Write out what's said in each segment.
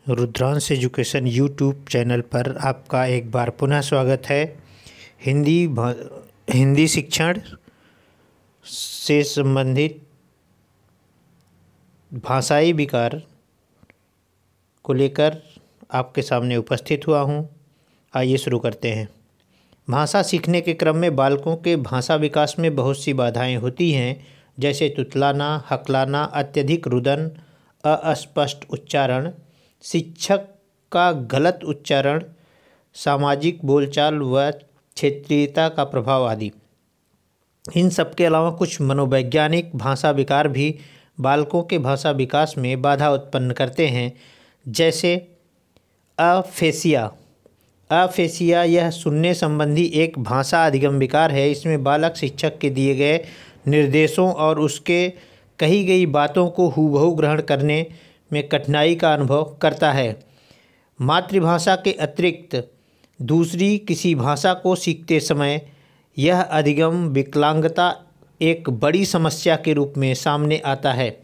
Rudransh education YouTube channel पर आपका एक बार पुनः स्वागत है। हिंदी शिक्षण से संबंधित भाषाई विकार को लेकर आपके सामने उपस्थित हुआ हूँ। आइए शुरू करते हैं। भाषा सीखने के क्रम में बालकों के भाषा विकास में बहुत सी बाधाएं होती हैं, जैसे तुतलाना, हकलाना, अत्यधिक रुदन, अस्पष्ट उच्चारण, शिक्षक का गलत उच्चारण, सामाजिक बोलचाल व क्षेत्रीयता का प्रभाव आदि। इन सब के अलावा कुछ मनोवैज्ञानिक भाषा विकार भी बालकों के भाषा विकास में बाधा उत्पन्न करते हैं, जैसे अफेसिया। अफेसिया यह सुनने संबंधी एक भाषा अधिगम विकार है। इसमें बालक शिक्षक के दिए गए निर्देशों और उसके कही गई बातों को हूबहू ग्रहण करने में कठिनाई का अनुभव करता है। मातृभाषा के अतिरिक्त दूसरी किसी भाषा को सीखते समय यह अधिगम विकलांगता एक बड़ी समस्या के रूप में सामने आता है।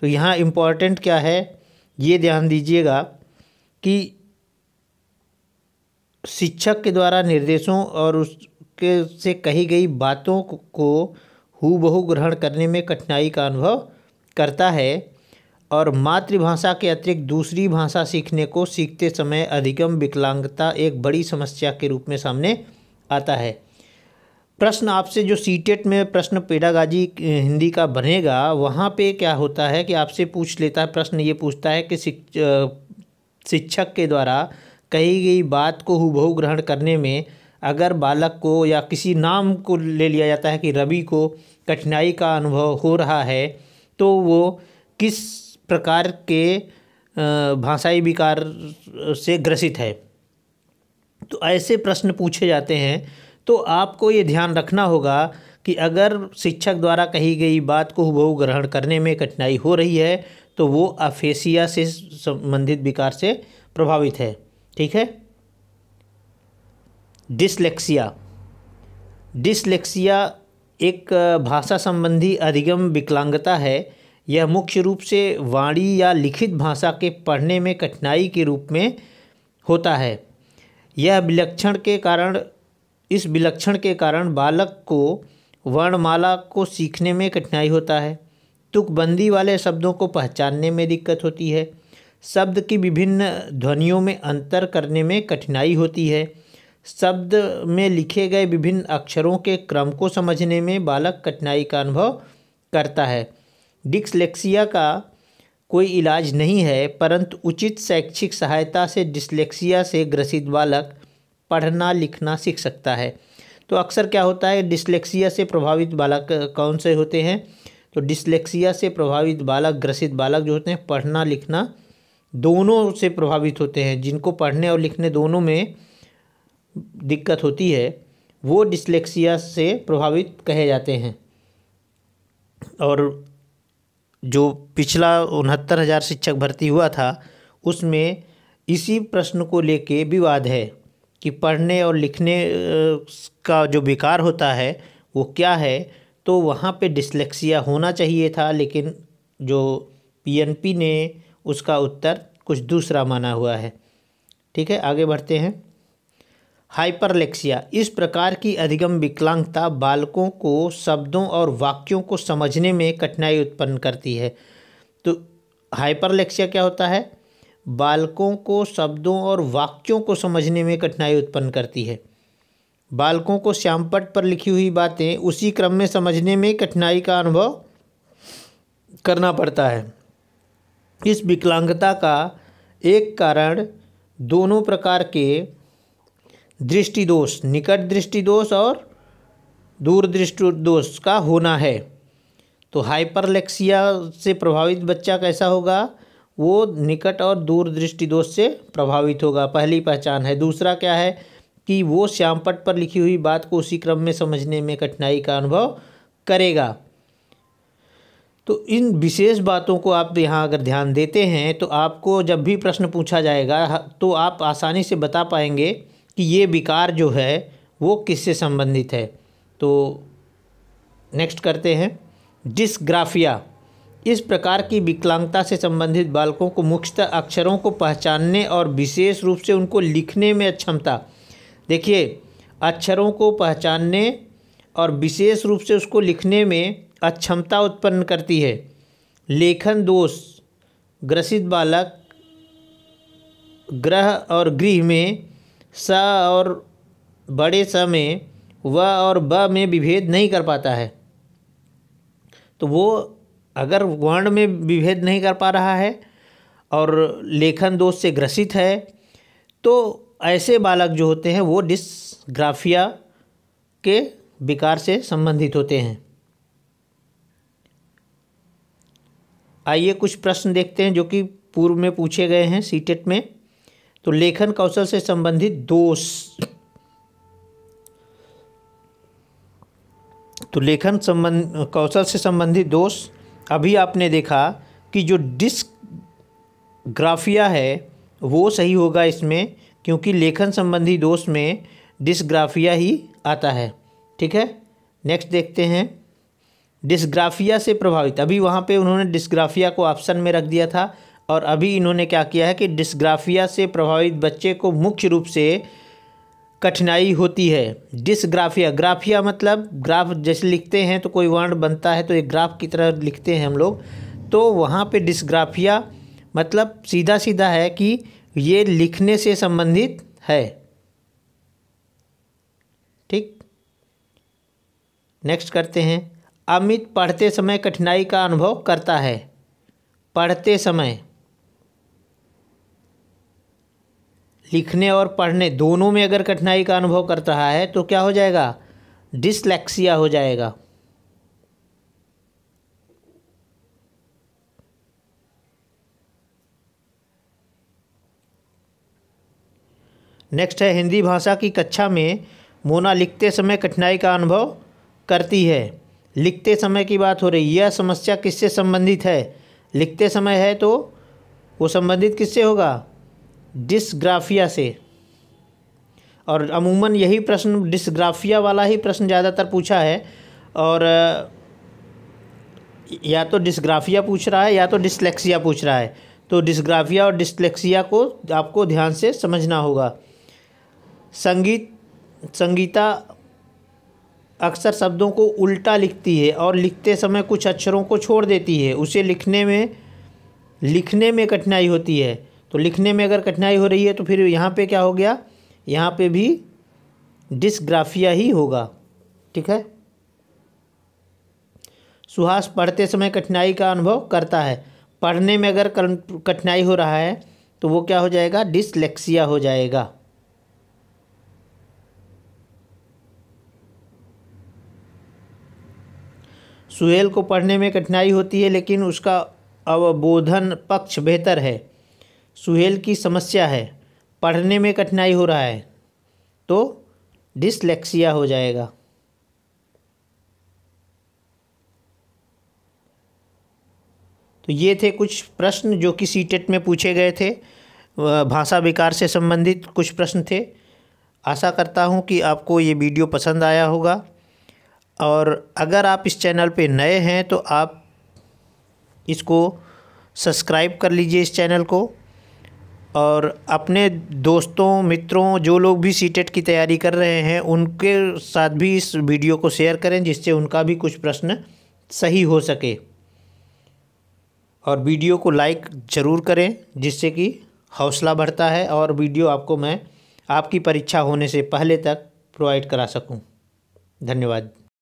तो यहाँ इम्पोर्टेंट क्या है, ये ध्यान दीजिएगा कि शिक्षक के द्वारा निर्देशों और उसके से कही गई बातों को हूबहू ग्रहण करने में कठिनाई का अनुभव करता है, और मातृभाषा के अतिरिक्त दूसरी भाषा सीखने को सीखते समय अधिगम विकलांगता एक बड़ी समस्या के रूप में सामने आता है। प्रश्न आपसे जो सीटेट में प्रश्न पेडागाजी हिंदी का बनेगा, वहाँ पे क्या होता है कि आपसे पूछ लेता है, प्रश्न ये पूछता है कि शिक्षक के द्वारा कही गई बात को हूबहू ग्रहण करने में अगर बालक को या किसी नाम को ले लिया जाता है कि रवि को कठिनाई का अनुभव हो रहा है, तो वो किस प्रकार के भाषाई विकार से ग्रसित है। तो ऐसे प्रश्न पूछे जाते हैं। तो आपको ये ध्यान रखना होगा कि अगर शिक्षक द्वारा कही गई बात को हूबहू ग्रहण करने में कठिनाई हो रही है, तो वो अफेसिया से संबंधित विकार से प्रभावित है। ठीक है। डिसलेक्सिया। डिसलेक्सिया एक भाषा संबंधी अधिगम विकलांगता है। यह मुख्य रूप से वाणी या लिखित भाषा के पढ़ने में कठिनाई के रूप में होता है। इस विलक्षण के कारण बालक को वर्णमाला को सीखने में कठिनाई होता है। तुकबंदी वाले शब्दों को पहचानने में दिक्कत होती है। शब्द की विभिन्न ध्वनियों में अंतर करने में कठिनाई होती है। शब्द में लिखे गए विभिन्न अक्षरों के क्रम को समझने में बालक कठिनाई का अनुभव करता है। डिसलेक्सिया का कोई इलाज नहीं है, परंतु उचित शैक्षिक सहायता से डिसलेक्सिया से ग्रसित बालक पढ़ना लिखना सीख सकता है। तो अक्सर क्या होता है, डिसलेक्सिया से प्रभावित बालक कौन से होते हैं? तो डिसलेक्सिया से प्रभावित बालक, ग्रसित बालक जो होते हैं, पढ़ना लिखना दोनों से प्रभावित होते हैं। जिनको पढ़ने और लिखने दोनों में दिक्कत होती है, वो डिसलेक्सिया से प्रभावित कहे जाते हैं। और जो पिछला 69,000 शिक्षक भर्ती हुआ था, उसमें इसी प्रश्न को लेके विवाद है कि पढ़ने और लिखने का जो विकार होता है वो क्या है। तो वहाँ पे डिसलेक्सिया होना चाहिए था, लेकिन जो पीएनपी ने उसका उत्तर कुछ दूसरा माना हुआ है। ठीक है, आगे बढ़ते हैं। हाइपरलेक्सिया। इस प्रकार की अधिगम विकलांगता बालकों को शब्दों और वाक्यों को समझने में कठिनाई उत्पन्न करती है। तो हाइपरलेक्सिया क्या होता है? बालकों को शब्दों और वाक्यों को समझने में कठिनाई उत्पन्न करती है। बालकों को श्यामपट्ट पर लिखी हुई बातें उसी क्रम में समझने में कठिनाई का अनुभव करना पड़ता है। इस विकलांगता का एक कारण दोनों प्रकार के दृष्टि दोष, निकट दृष्टि दोष और दूर दृष्टि दोष का होना है। तो हाइपरलेक्सिया से प्रभावित बच्चा कैसा होगा? वो निकट और दूर दृष्टि दोष से प्रभावित होगा, पहली पहचान है। दूसरा क्या है कि वो श्यामपट्ट पर लिखी हुई बात को उसी क्रम में समझने में कठिनाई का अनुभव करेगा। तो इन विशेष बातों को आप यहाँ अगर ध्यान देते हैं, तो आपको जब भी प्रश्न पूछा जाएगा तो आप आसानी से बता पाएंगे कि ये विकार जो है वो किससे संबंधित है। तो नेक्स्ट करते हैं डिस्ग्राफिया। इस प्रकार की विकलांगता से संबंधित बालकों को मुख्यतः अक्षरों को पहचानने और विशेष रूप से उनको लिखने में अक्षमता, देखिए अक्षरों को पहचानने और विशेष रूप से उसको लिखने में अक्षमता उत्पन्न करती है। लेखन दोष ग्रसित बालक ग्रह और गृह में स और बड़े स में व और ब में विभेद नहीं कर पाता है। तो वो अगर वर्ण में विभेद नहीं कर पा रहा है और लेखन दोष से ग्रसित है, तो ऐसे बालक जो होते हैं वो डिस्ग्राफिया के विकार से संबंधित होते हैं। आइए कुछ प्रश्न देखते हैं जो कि पूर्व में पूछे गए हैं सीटेट में। तो लेखन कौशल से संबंधित दोष, तो लेखन कौशल से संबंधित दोष, अभी आपने देखा कि जो डिस्ग्राफिया है वो सही होगा इसमें, क्योंकि लेखन संबंधी दोष में डिस्ग्राफिया ही आता है। ठीक है, नेक्स्ट देखते हैं डिस्ग्राफिया से प्रभावित। अभी वहाँ पे उन्होंने डिस्ग्राफिया को ऑप्शन में रख दिया था और अभी इन्होंने क्या किया है कि डिस्ग्राफिया से प्रभावित बच्चे को मुख्य रूप से कठिनाई होती है। डिस्ग्राफिया, ग्राफिया मतलब ग्राफ जैसे लिखते हैं तो कोई वर्ण बनता है तो एक ग्राफ की तरह लिखते हैं हम लोग, तो वहाँ पे डिस्ग्राफिया मतलब सीधा सीधा है कि ये लिखने से संबंधित है। ठीक, नेक्स्ट करते हैं। अमित पढ़ते समय कठिनाई का अनुभव करता है। पढ़ते समय, लिखने और पढ़ने दोनों में अगर कठिनाई का अनुभव कर रहा है तो क्या हो जाएगा, डिसलेक्सिया हो जाएगा। नेक्स्ट है हिंदी भाषा की कक्षा में मोना लिखते समय कठिनाई का अनुभव करती है। लिखते समय की बात हो रही, यह समस्या किससे संबंधित है, लिखते समय है तो वो संबंधित किससे होगा, डिस्ग्राफिया से। और अमूमन यही प्रश्न डिस्ग्राफिया वाला ही प्रश्न ज़्यादातर पूछा है, और या तो डिस्ग्राफिया पूछ रहा है या तो डिसलेक्सिया पूछ रहा है। तो डिस्ग्राफिया और डिसलेक्सिया को आपको ध्यान से समझना होगा। संगीता अक्सर शब्दों को उल्टा लिखती है और लिखते समय कुछ अक्षरों को छोड़ देती है, उसे लिखने में कठिनाई होती है। तो लिखने में अगर कठिनाई हो रही है तो फिर यहाँ पे क्या हो गया, यहाँ पे भी डिस्ग्राफिया ही होगा। ठीक है, सुहास पढ़ते समय कठिनाई का अनुभव करता है। पढ़ने में अगर कठिनाई हो रहा है तो वो क्या हो जाएगा, डिसलेक्सिया हो जाएगा। सुहेल को पढ़ने में कठिनाई होती है लेकिन उसका अवबोधन पक्ष बेहतर है। सुहेल की समस्या है, पढ़ने में कठिनाई हो रहा है तो डिसलेक्सिया हो जाएगा। तो ये थे कुछ प्रश्न जो कि सीटेट में पूछे गए थे, भाषा विकार से संबंधित कुछ प्रश्न थे। आशा करता हूँ कि आपको ये वीडियो पसंद आया होगा, और अगर आप इस चैनल पे नए हैं तो आप इसको सब्सक्राइब कर लीजिए इस चैनल को, और अपने दोस्तों मित्रों जो लोग भी सीटेट की तैयारी कर रहे हैं उनके साथ भी इस वीडियो को शेयर करें, जिससे उनका भी कुछ प्रश्न सही हो सके। और वीडियो को लाइक ज़रूर करें, जिससे कि हौसला बढ़ता है और वीडियो आपको मैं आपकी परीक्षा होने से पहले तक प्रोवाइड करा सकूं। धन्यवाद।